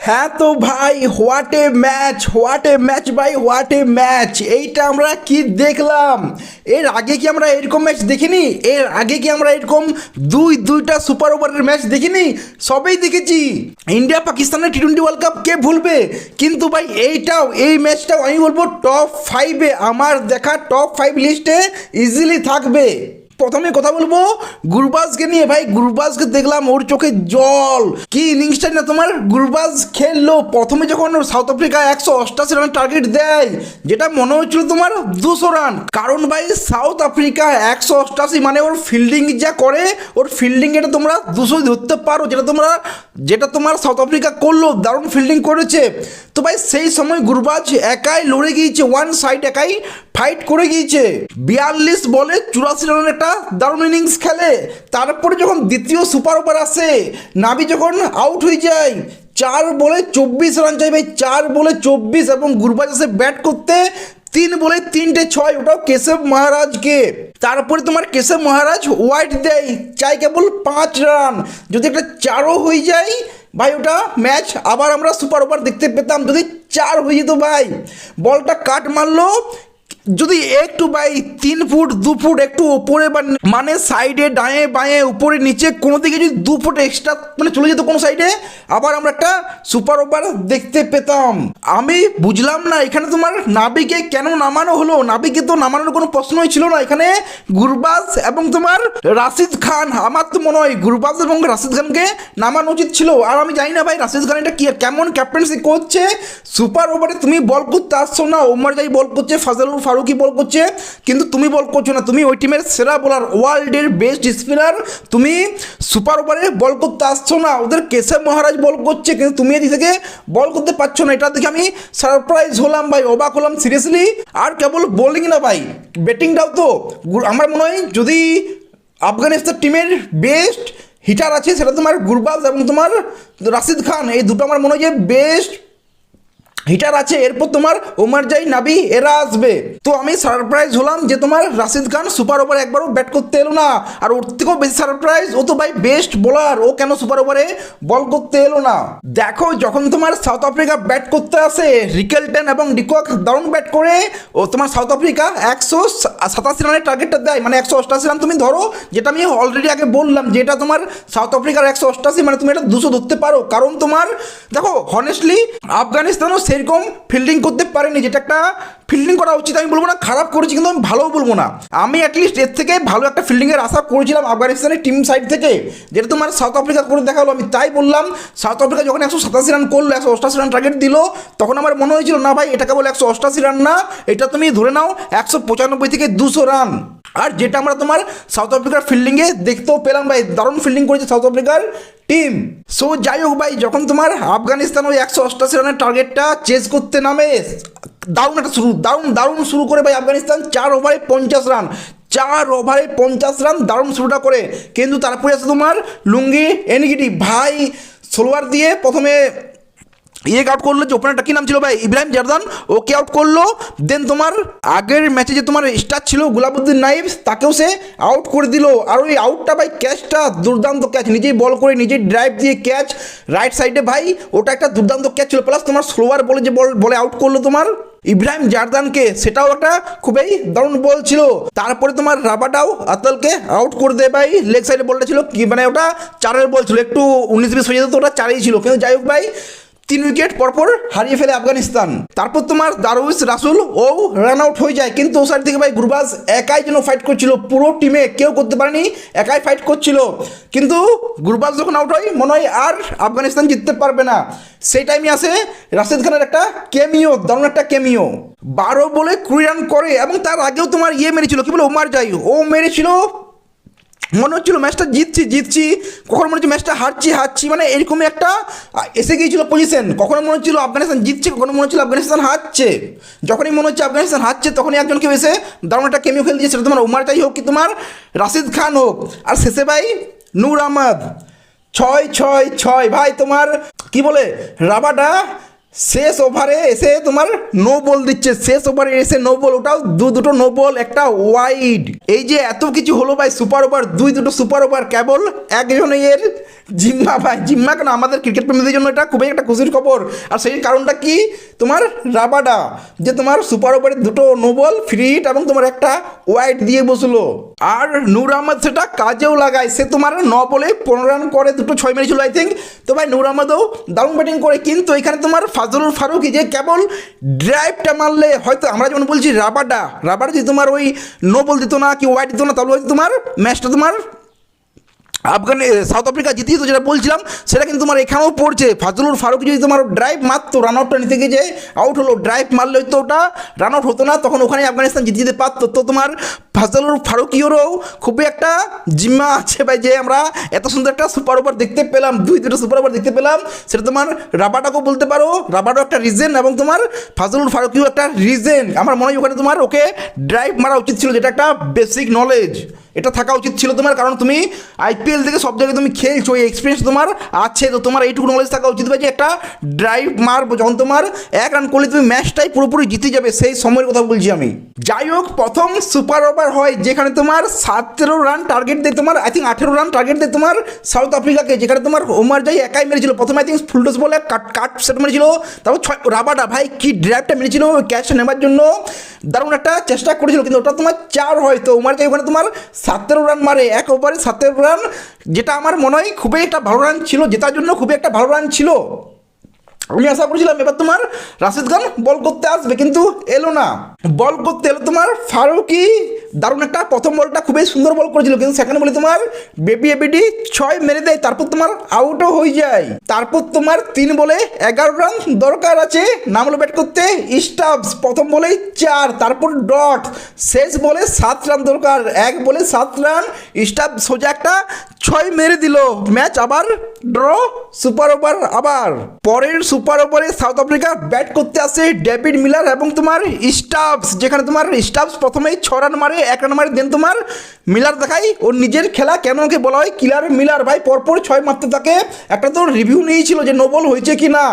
হ্যাঁ তো ভাই, হোয়াট এ ম্যাচ ভাই, হোয়াট এ ম্যাচ। এইটা আমরা কি দেখলাম? এর আগে কি আমরা এরকম ম্যাচ দেখিনি? এর আগে কি আমরা এরকম দুইটা সুপার ওভারের ম্যাচ দেখিনি? সবেই দেখেছি। ইন্ডিয়া পাকিস্তানের টি-20 ওয়ার্ল্ড কাপ কে ভুলবে? কিন্তু ভাই এই ম্যাচটাও আমি বলবো টপ 5-এ, আমার দেখা টপ 5 লিস্টে ইজিলি থাকবে। প্রথমে কথা বলবো গুরবাজকে নিয়ে। ভাই গুরবাজকে দেখলাম, ওর চোখে জল। কি ইনিংসটা না তোমার গুরবাজ খেললো। প্রথমে যখন সাউথ আফ্রিকা 188 রানের টার্গেট দেয়, যেটা মনে হচ্ছিল তোমার 200 রান। কারণ ভাই সাউথ আফ্রিকা 188 মানে ওর ফিল্ডিং যা করে, ওর ফিল্ডিং এটা তোমরা 200 ধরতে পারো, যেটা তোমার সাউথ আফ্রিকা করলো, দারুণ ফিল্ডিং করেছে। তো ভাই সেই সময় গুরবাজ একাই লড়ে গিয়েছে, ওয়ান সাইড একাই ফাইট করে গিয়েছে। 42 বলে 84 রানের একটা দারুণ ইনিংস খেলে। তারপরে যখন দ্বিতীয় সুপার ওভার আসে, নাবি যখন আউট হয়ে যায়, 4 বলে 24 রান চাই ভাই, 4 বলে 24। এবং গুরবাজ আসে ব্যাট করতে 3 বলে 3টে 6, ওটাও কেশব মহারাজকে। তারপরে তোমার কেশব মহারাজ ওয়াইড দেয়, চাই কেবল 5 রান। যদি একটা 4ও হয়ে যায় ভাই, ওটা ম্যাচ আবার আমরা সুপার ওভার দেখতে পেতাম। যদি 4 হয়ে যেত ভাই, বলটা কাট মারলো, যদি একটু ভাই 3 ফুট 2 ফুট একটু ওপরে বা মানে সাইডে ডায়ে বাঁয়ে উপরে নিচে কোনো দিকে যদি 2 ফুট এক্সট্রা মানে চলে যেত কোনো সাইডে, আবার আমরা একটা সুপার ওভার দেখতে পেতাম। আমি বুঝলাম না এখানে তোমার নাবিকে কেন নামানো হলো। নাবিকে তো নামানোর কোনো প্রশ্নই ছিল না। এখানে গুরবাজ এবং তোমার রাশিদ খান, আমার তো মনে হয় গুরবাজ এবং রাশিদ খানকে নামানো উচিত ছিল। আর আমি জানি না ভাই রাশিদ খান এটা কি কেমন ক্যাপ্টেন্সি করছে। সুপার ওভারে তুমি বল করতে আসছো না, ওমর জাই বল করছে, ফাজলুল ফারুকি বল করছে, কিন্তু তুমি বল করছো না। তুমি ওই টিমের সেরা বোলার, ওয়ার্ল্ডের বেস্ট স্পিনার, তুমি সুপার ওভারে বল করতে আসছো না। ওদের কেশব মহারাজ বল করছে, কিন্তু তুমি এদিক থেকে বল করতে পারছো না। এটা দেখে আমি সারপ্রাইজ হলাম ভাই, অবাক হলাম সিরিয়াসলি। আর কেবল বোলিং না ভাই, ব্যাটিংটাও তো আমার মনে হয় যদি আফগানিস্তান টিমের বেস্ট হিটার আছে সেটা তোমার গুরবাজ এবং তোমার রাশিদ খান, এই দুটো আমার মনে হয় যে বেস্ট হিটার আছে। এরপর তোমার ওমর জাই, নাবি এরা আসবে। তো আমি সারপ্রাইজ হলাম যে তোমার রাশিদ খান সুপার ওভারে একবারও ব্যাট করতে এলো না। আর ওর থেকেও বেশি সারপ্রাইজ, ও তো ভাই বেস্ট বোলার, ও কেন সুপার ওভারে বল করতে এলো না। দেখো যখন তোমার সাউথ আফ্রিকা ব্যাট করতে আসে, রিকেলটন এবং ডিকক দারুণ ব্যাট করে, ও তোমার সাউথ আফ্রিকা 187 রানের টার্গেটটা দেয়, মানে 188 রান তুমি ধরো, যেটা আমি অলরেডি আগে বললাম, যেটা তোমার সাউথ আফ্রিকার 188 মানে তুমি এটা 200 ধরতে পারো। কারণ তোমার দেখো হনেস্টলি আফগানিস্তানও সেরকম ফিল্ডিং করতে পারেনি, যেটা একটা ফিল্ডিং করা উচিত। আমি বলবো না খারাপ করেছি, কিন্তু আমি ভালোও বলবো না। আমি অ্যাটলিস্ট এর থেকে ভালো একটা ফিল্ডিংয়ের আশা করেছিলাম আফগানিস্তানের টিম সাইড থেকে, যেটা তোমার সাউথ আফ্রিকা করে দেখালো। আমি তাই বললাম, সাউথ আফ্রিকা যখন 187 রান করলো, 188 রান টার্গেট দিল, তখন আমার মনে হয়েছিল না ভাই এটা কেবল 188 রান না, এটা তুমি ধরে নাও 195 থেকে 200 রান। আর যেটা আমরা তোমার সাউথ আফ্রিকার ফিল্ডিংয়ে দেখতেও পেলাম ভাই, দারুণ ফিল্ডিং করেছে সাউথ আফ্রিকার টিম। সো যাই হোক ভাই, যখন তোমার আফগানিস্তান ওই 188 রানের টার্গেটটা চেস করতে নামে, দারুণ শুরু করে ভাই আফগানিস্তান। 4 ওভারে 50 রান, 4 ওভারে 50 রান, দারুণ শুরুটা করে। কিন্তু তারপরে আছে তোমার লুঙ্গি এনগিডি ভাই, সোলোয়ার দিয়ে প্রথমে আউট করলো, যে ওপেনারটা কী নাম ছিল ভাই, ইব্রাহিম জারদান, ওকে আউট করলো। দেন তোমার আগের ম্যাচে যে তোমার স্টার ছিল গুলাবুদ্দিন নাইব, তাকেও সে আউট করে দিল। আর ওই আউটটা ভাই, ক্যাচটা দুর্দান্ত ক্যাচ, নিজেই বল করে নিজেই ড্রাইভ দিয়ে ক্যাচ রাইট সাইডে ভাই, ওটা একটা দুর্দান্ত ক্যাচ ছিল। প্লাস তোমার স্লোয়ার বলে যে বলে আউট করলো তোমার ইব্রাহিম জারদানকে, সেটাও একটা খুবই দারুণ বল ছিল। তারপরে তোমার রাবাডাও আতলকে আউট করে দেয় ভাই, লেগ সাইডে বলটা ছিল কি মানে ওটা 4-এর বল ছিল, একটু 19-20 হয়ে যেত, ওটা 4-ই ছিল। কিন্তু যাই হোক ভাই, 3 উইকেট পরপর হারিয়ে ফেলে আফগানিস্তান। তারপর তোমার দারুইশ রাসুল ও রান আউট হয়ে যায়। কিন্তু ও সাইড থেকে ভাই গুরবাজ একাই যেন ফাইট করছিল, পুরো টিমে কেউ করতে পারেনি, একাই ফাইট করছিল। কিন্তু গুরবাজ যখন আউট হয়, মনে হয় আর আফগানিস্তান জিততে পারবে না। সেই টাইমে আসে রাশিদ খানের একটা কেমিও, দারুণ একটা কেমিও, 12 বলে 20 রান করে। এবং তার আগেও তোমার মেরেছিল, কি বলে ওমর জাই, ও মেরেছিল। মনে হচ্ছিল ম্যাচটা জিতছি, কখনো মনে হচ্ছে ম্যাচটা হারছি, মানে এরকমই একটা এসে গিয়েছিল পজিশন। কখনো মনে হচ্ছিল আফগানিস্তান জিতছে, কখনো মনে হচ্ছিল আফগানিস্তান হারছে। যখনই মনে হচ্ছে আফগানিস্তান হারছে, তখনই একজনকে এসে দারুণ একটা কেমিও খেলে দিয়েছে, সেটা তোমার ওমর জাই হোক কি তোমার রাশিদ খান হোক। আর শেষে ভাই নূর আহমদ 6 ভাই, তোমার কি বলে রাবাডা শেষ ওভারে এসে তোমার নো বল দিচ্ছে, শেষ ওভারে এসে নো বল, ওটাও দুটো নো বল একটা ওয়াইড। এই যে এত কিছু হলো ভাই, সুপার ওভার, দুটো সুপার ওভার কেবল একজনের জিম্মা ভাই, জিম্মা কেন, আমাদের ক্রিকেট প্রেমীদের জন্য এটা খুবই একটা খুশির খবর। আর সেই কারণটা কি, তোমার রাবাডা যে তোমার সুপার ওভারে দুটো নো বল ফ্রি হিট এবং তোমার একটা ওয়াইড দিয়ে বসলো। আর নূর আহমদ সেটা কাজেও লাগায়, সে তোমার 9 বলে 15 রান করে, দুটো 6 মেরেছিল আই থিঙ্ক। তো ভাই নূর আহমদও দারুণ ব্যাটিং করে, কিন্তু এখানে তোমার ফাজলুল ফারুকি যে কেবল ড্রাইভটা মারলে, হয়তো আমরা যেমন বলছি রাবাডা যদি তোমার ওই নো বল দিত না কি ওয়াইড দিত না, তাহলে হয়তো তোমার ম্যাচটা তোমার সাউথ আফ্রিকা জিতিয়ে, তো যেটা বলছিলাম সেটা কিন্তু তোমার এখানেও পড়ছে। ফাজলুল ফারুক যদি তোমার ড্রাইভ মারতো, রান আউটটা নিতে গিয়ে যে আউট হলো, ড্রাইভ মারলে হয়তো ওটা রান আউট হতো না, তখন ওখানে আফগানিস্তান জিতে যেতে পারতো। তো তোমার ফাজলুল ফারুকিওরও খুবই একটা জিম্মা আছে ভাই, যে আমরা এত সুন্দর একটা সুপার ওভার দেখতে পেলাম, দুটো সুপার ওভার দেখতে পেলাম। সেটা তোমার রাবাডাকেও বলতে পারো, রাবাডাও একটা রিজেন এবং তোমার ফাজলুল ফারুকিও একটা রিজেন। আমার মনে হয় ওখানে তোমার ওকে ড্রাইভ মারা উচিত ছিল, যেটা একটা বেসিক নলেজ, এটা থাকা উচিত ছিল তোমার, কারণ তুমি আইপিএল থেকে সব জায়গায় তুমি খেলছো, এই এক্সপিরিয়েন্স তোমার আছে, তো তোমার এইটুকু নলেজ থাকা উচিত ভাই যে একটা ড্রাইভ মারবো, যখন তোমার 1 রান করলে তুমি ম্যাচটাই পুরোপুরি জিতে যাবে, সেই সময়ের কথা বলছি আমি। যাই হোক, প্রথম সুপার ওভার হয় যেখানে তোমার 17 রান টার্গেট দেয় তোমার, আই থিঙ্ক 18 রান টার্গেট দেয় তোমার সাউথ আফ্রিকাকে, যেখানে তোমার ওমার জাই একাই মেরেছিল প্রথমে, আই থিঙ্ক ফুলটস বলে কাট সেট মেরেছিল, তারপর রাবাডা ভাই কি ড্রাইভটা মেরেছিল ক্যাচটা নেবার জন্য, দারুণ একটা চেষ্টা করেছিল, কিন্তু ওটা তোমার 4 হয়। তো ওমার জাই ওখানে তোমার 17 রান মারে, এক ওভারে 17 রান, যেটা আমার মনে হয় খুবই একটা ভালো রান ছিল, জেতার জন্য খুবই একটা ভালো রান ছিল। আমি আশা করেছিলাম এবার তোমার রাশিদ খান বল করতে আসবে, কিন্তু এলো না। বল করতে এলো তোমার ফারুকি, দারুণ একটা প্রথম বলটা খুবই সুন্দর বল করেছিল, কিন্তু সেখানে বলে তোমার বেবি এবিডি 6 মেরে দেয়, তারপর তোমার আউটও হয়ে যায়। তারপর তোমার 3 বলে 11 রান দরকার আছে, নামলো ব্যাট করতে স্টাবস, প্রথম বলে 4, তারপর ডট, শেষ বলে 7 রান দরকার, 1 বলে 7 রান, স্টাবস সোজা একটা 6 মেরে দিল, ম্যাচ আবার ড্র, সুপার ওভার আবার। পরের সুপার ওভারে সাউথ আফ্রিকা ব্যাট করতে আসে ডেভিড মিলার এবং তোমার স্টাবস, যেখানে তোমার স্টাবস প্রথমেই 6 রান মারে, 1 রান মারে, দেন তোমার মিলার দেখাই ওর নিজের খেলা, কেন ওকে বলা হয় কিলার মিলার ভাই, পরপর 6 মারতে থাকে। একটা তো রিভিউ নিয়েছিল যে নো বল হয়েছে কি না।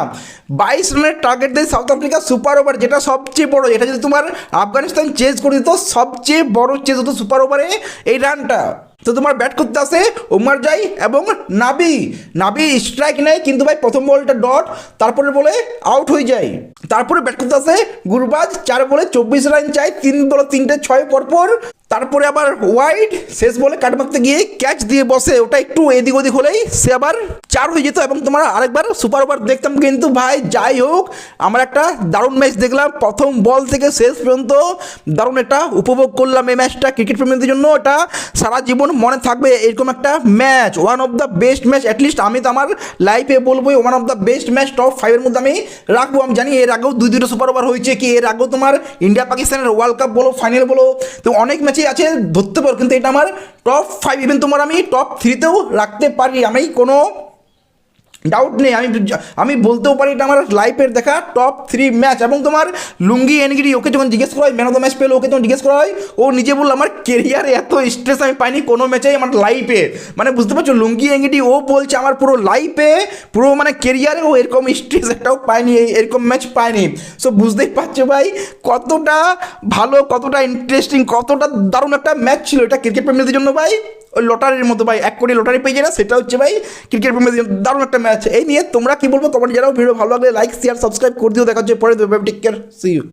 22 রানের টার্গেট দেয় সাউথ আফ্রিকা সুপার ওভার, যেটা সবচেয়ে বড়, এটা যদি তোমার আফগানিস্তান চেজ করে দিত, সবচেয়ে বড় চেজ হতো সুপার ওভারে এই রানটা। তো তোমার ব্যাট করতে আসে ওমার জাই এবং নাবি স্ট্রাইক নেয়, কিন্তু ভাই প্রথম বলটা ডট, তারপরে বলে আউট হয়ে যায়। তারপরে ব্যাট করতে আসে গুরবাজ, 4 বলে 24 রান চাই, 3 বলে 3টে 6 পরপর, তারপরে আবার ওয়াইড, শেষ বলে কাট মারতে গিয়ে ক্যাচ দিয়ে বসে, ওটা একটু এদিক ওদিক হলেই সে আবার 4 হয়ে যেত এবং তোমার আরেকবার সুপার ওভার দেখতাম। কিন্তু ভাই যাই হোক, আমরা একটা দারুণ ম্যাচ দেখলাম, প্রথম বল থেকে শেষ পর্যন্ত দারুণ একটা উপভোগ করলাম এই ম্যাচটা। ক্রিকেট প্রেমীদের জন্য এটা সারা জীবন মনে থাকবে, এরকম একটা match, one of the best match, at least আমি তো আমার লাইফে বলবো one of the best match, top 5-এর মধ্যে আমি রাখবো। আমি জানি এর আগেও দুটো সুপার ওভার হয়েছে, কি এর আগেও তোমার ইন্ডিয়া পাকিস্তানের ওয়ার্ল্ড কাপ বলো, ফাইনাল বলো, তো অনেক ম্যাচই আছে ধরতে পারো, কিন্তু এটা আমার টপ 5, ইভেন তোমার আমি টপ 3-তেও রাখতে পারি, আমি কোনো ডাউট নেই। আমি বলতেও পারি এটা আমার লাইফের দেখা টপ 3 ম্যাচ। এবং তোমার লুঙ্গি এনগিরি, ওকে যখন জিজ্ঞেস করা হয় ম্যান অফ দ্য ম্যাচ পেলো, ওকে যখন জিজ্ঞেস করা হয়, ও নিজে বললো আমার কেরিয়ারে এত স্ট্রেস আমি পাইনি কোনো ম্যাচেই আমার লাইফে, মানে বুঝতে পারছো লুঙ্গি এনগিরি ও বলছে আমার পুরো লাইফে, পুরো মানে কেরিয়ারে ও এরকম স্ট্রেস একটাও পায়নি, এরকম ম্যাচ পায়নি। সো বুঝতেই পারছো ভাই কতটা ভালো, কতটা ইন্টারেস্টিং, কতটা দারুণ একটা ম্যাচ ছিল এটা ক্রিকেট প্রেমীদের জন্য ভাই। ওই লটারির মতো ভাই, 1 কোটি লটারি পেয়ে যায় না, সেটা হচ্ছে ভাই ক্রিকেট প্রেমীদের জন্য দারুণ একটা ম্যাচ। এই নিয়ে তোমরা কি বলবো কমেন্ট জানাও, ভিডিও ভালো লাগলে লাইক শেয়ার সাবস্ক্রাইব করে দিও, দেখা হচ্ছে পরে, টেক কেয়ার, সি ইউ।